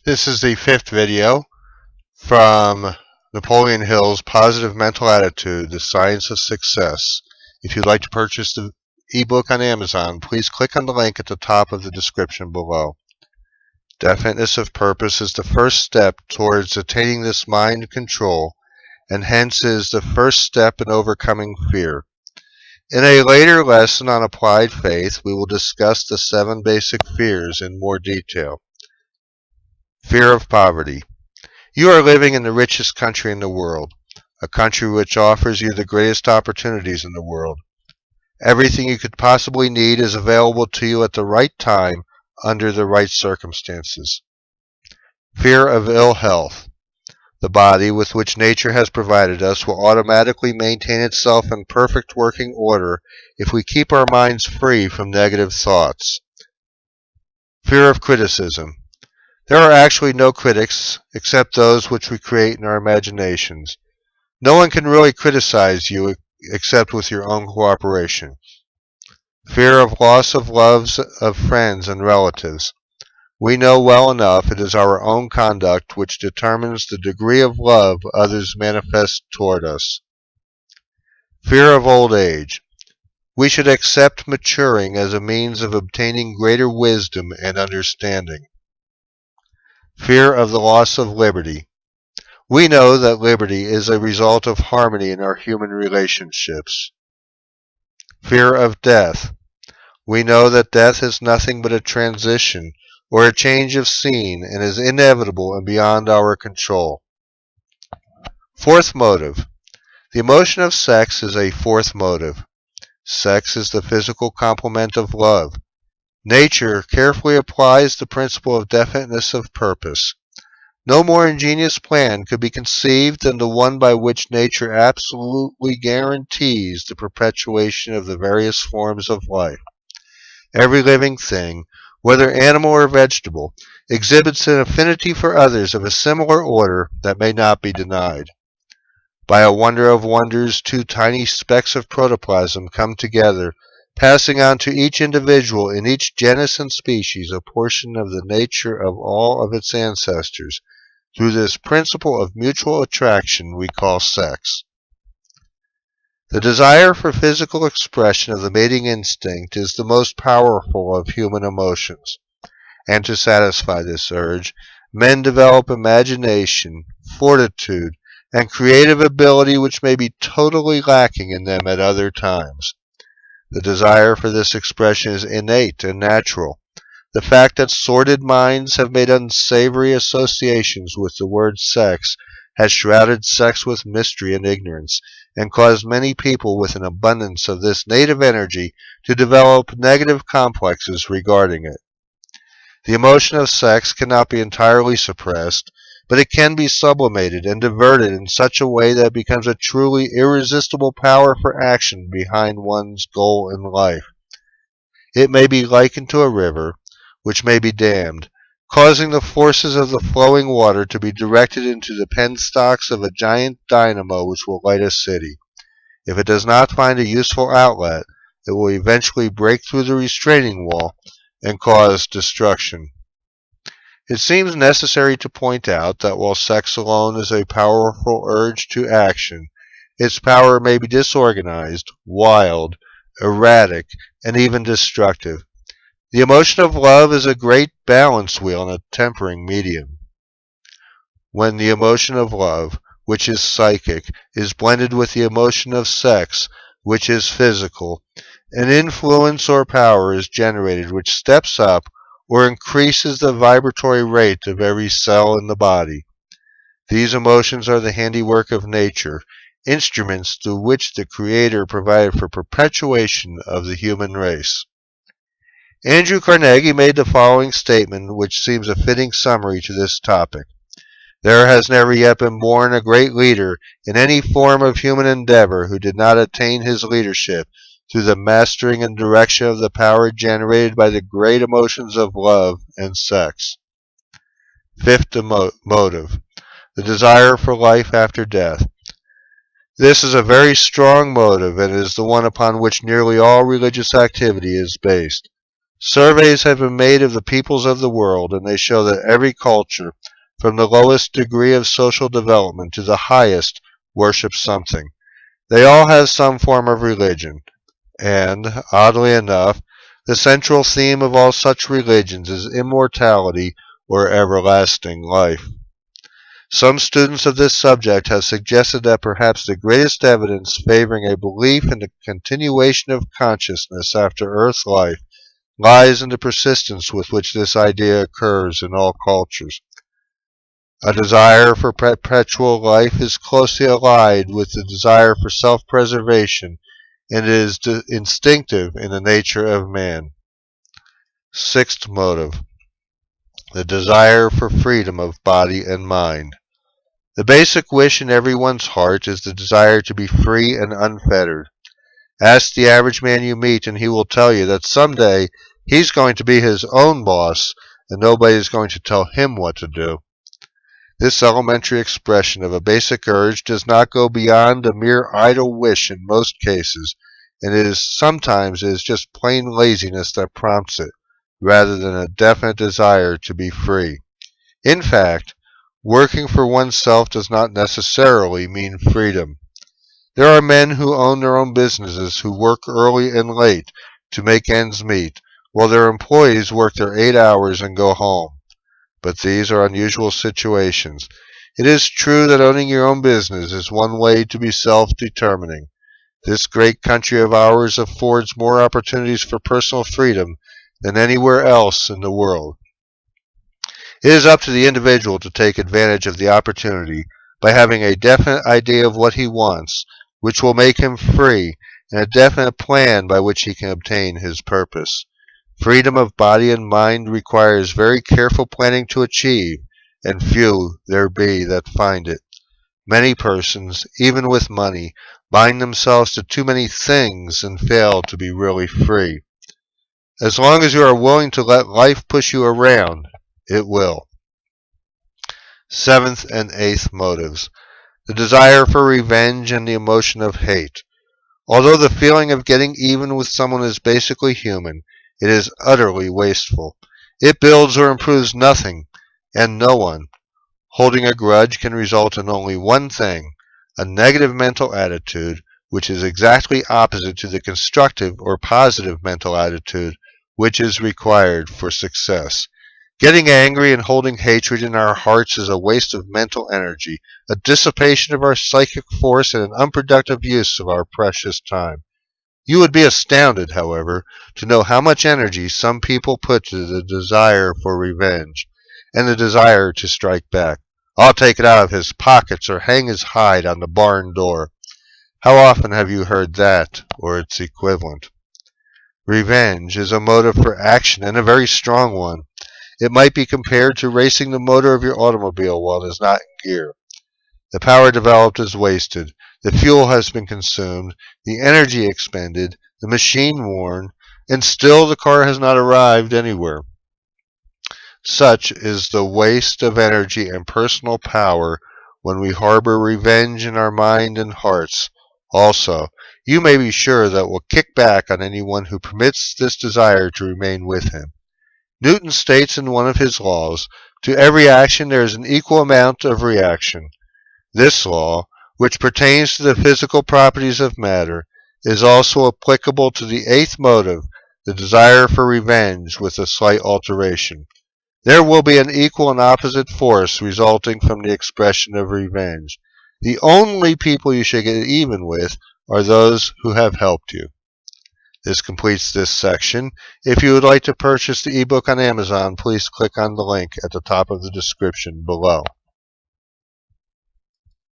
This is the fifth video from Napoleon Hill's Positive Mental Attitude, The Science of Success. If you'd like to purchase the ebook on Amazon, please click on the link at the top of the description below. Definiteness of purpose is the first step towards attaining this mind control, and hence is the first step in overcoming fear. In a later lesson on applied faith, we will discuss the 7 basic fears in more detail. Fear of poverty. You are living in the richest country in the world, a country which offers you the greatest opportunities in the world. Everything you could possibly need is available to you at the right time, under the right circumstances. Fear of ill health. The body with which nature has provided us will automatically maintain itself in perfect working order if we keep our minds free from negative thoughts. Fear of criticism. There are actually no critics except those which we create in our imaginations. No one can really criticize you except with your own cooperation. Fear of loss of loves of friends and relatives. We know well enough it is our own conduct which determines the degree of love others manifest toward us. Fear of old age. We should accept maturing as a means of obtaining greater wisdom and understanding. Fear of the loss of liberty. We know that liberty is a result of harmony in our human relationships. Fear of death. We know that death is nothing but a transition or a change of scene and is inevitable and beyond our control. Fourth motive. The emotion of sex is a fourth motive. Sex is the physical complement of love. Nature carefully applies the principle of definiteness of purpose. No more ingenious plan could be conceived than the one by which nature absolutely guarantees the perpetuation of the various forms of life. Every living thing, whether animal or vegetable, exhibits an affinity for others of a similar order that may not be denied. By a wonder of wonders, 2 tiny specks of protoplasm come together, passing on to each individual in each genus and species a portion of the nature of all of its ancestors, through this principle of mutual attraction we call sex. The desire for physical expression of the mating instinct is the most powerful of human emotions, and to satisfy this urge, men develop imagination, fortitude, and creative ability which may be totally lacking in them at other times. The desire for this expression is innate and natural. The fact that sordid minds have made unsavory associations with the word sex has shrouded sex with mystery and ignorance, and caused many people with an abundance of this native energy to develop negative complexes regarding it. The emotion of sex cannot be entirely suppressed, but it can be sublimated and diverted in such a way that it becomes a truly irresistible power for action behind one's goal in life. It may be likened to a river, which may be dammed, causing the forces of the flowing water to be directed into the penstocks of a giant dynamo which will light a city. If it does not find a useful outlet, it will eventually break through the restraining wall and cause destruction. It seems necessary to point out that while sex alone is a powerful urge to action, its power may be disorganized, wild, erratic, and even destructive. The emotion of love is a great balance wheel and a tempering medium. When the emotion of love, which is psychic, is blended with the emotion of sex, which is physical, an influence or power is generated which steps up or increases the vibratory rate of every cell in the body. These emotions are the handiwork of nature, instruments through which the Creator provided for perpetuation of the human race. Andrew Carnegie made the following statement, which seems a fitting summary to this topic. There has never yet been born a great leader in any form of human endeavor who did not attain his leadership through the mastering and direction of the power generated by the great emotions of love and sex. Fifth motive, the desire for life after death. This is a very strong motive, and is the one upon which nearly all religious activity is based. Surveys have been made of the peoples of the world, and they show that every culture, from the lowest degree of social development to the highest, worships something. They all have some form of religion, and, oddly enough, the central theme of all such religions is immortality or everlasting life. Some students of this subject have suggested that perhaps the greatest evidence favoring a belief in the continuation of consciousness after Earth life lies in the persistence with which this idea occurs in all cultures. A desire for perpetual life is closely allied with the desire for self-preservation, and it is instinctive in the nature of man. Sixth motive, the desire for freedom of body and mind. The basic wish in everyone's heart is the desire to be free and unfettered. Ask the average man you meet and he will tell you that someday he's going to be his own boss and nobody is going to tell him what to do. This elementary expression of a basic urge does not go beyond a mere idle wish in most cases, and sometimes it is just plain laziness that prompts it, rather than a definite desire to be free. In fact, working for oneself does not necessarily mean freedom. There are men who own their own businesses who work early and late to make ends meet, while their employees work their 8 hours and go home. But these are unusual situations. It is true that owning your own business is one way to be self-determining. This great country of ours affords more opportunities for personal freedom than anywhere else in the world. It is up to the individual to take advantage of the opportunity by having a definite idea of what he wants, which will make him free, and a definite plan by which he can obtain his purpose. Freedom of body and mind requires very careful planning to achieve, and few there be that find it. Many persons, even with money, bind themselves to too many things and fail to be really free. As long as you are willing to let life push you around, it will. Seventh and eighth motives. The desire for revenge and the emotion of hate. Although the feeling of getting even with someone is basically human, it is utterly wasteful. It builds or improves nothing, and no one. Holding a grudge can result in only one thing, a negative mental attitude, which is exactly opposite to the constructive or positive mental attitude which is required for success. Getting angry and holding hatred in our hearts is a waste of mental energy, a dissipation of our psychic force, and an unproductive use of our precious time. You would be astounded, however, to know how much energy some people put to the desire for revenge, and the desire to strike back. I'll take it out of his pockets or hang his hide on the barn door. How often have you heard that, or its equivalent? Revenge is a motive for action, and a very strong one. It might be compared to racing the motor of your automobile while it is not in gear. The power developed is wasted, the fuel has been consumed, the energy expended, the machine worn, and still the car has not arrived anywhere. Such is the waste of energy and personal power when we harbor revenge in our mind and hearts. Also, you may be sure that will kick back on anyone who permits this desire to remain with him. Newton states in one of his laws, to every action there is an equal amount of reaction. This law, which pertains to the physical properties of matter, is also applicable to the eighth motive, the desire for revenge, with a slight alteration. There will be an equal and opposite force resulting from the expression of revenge. The only people you should get even with are those who have helped you. This completes this section. If you would like to purchase the ebook on Amazon, please click on the link at the top of the description below.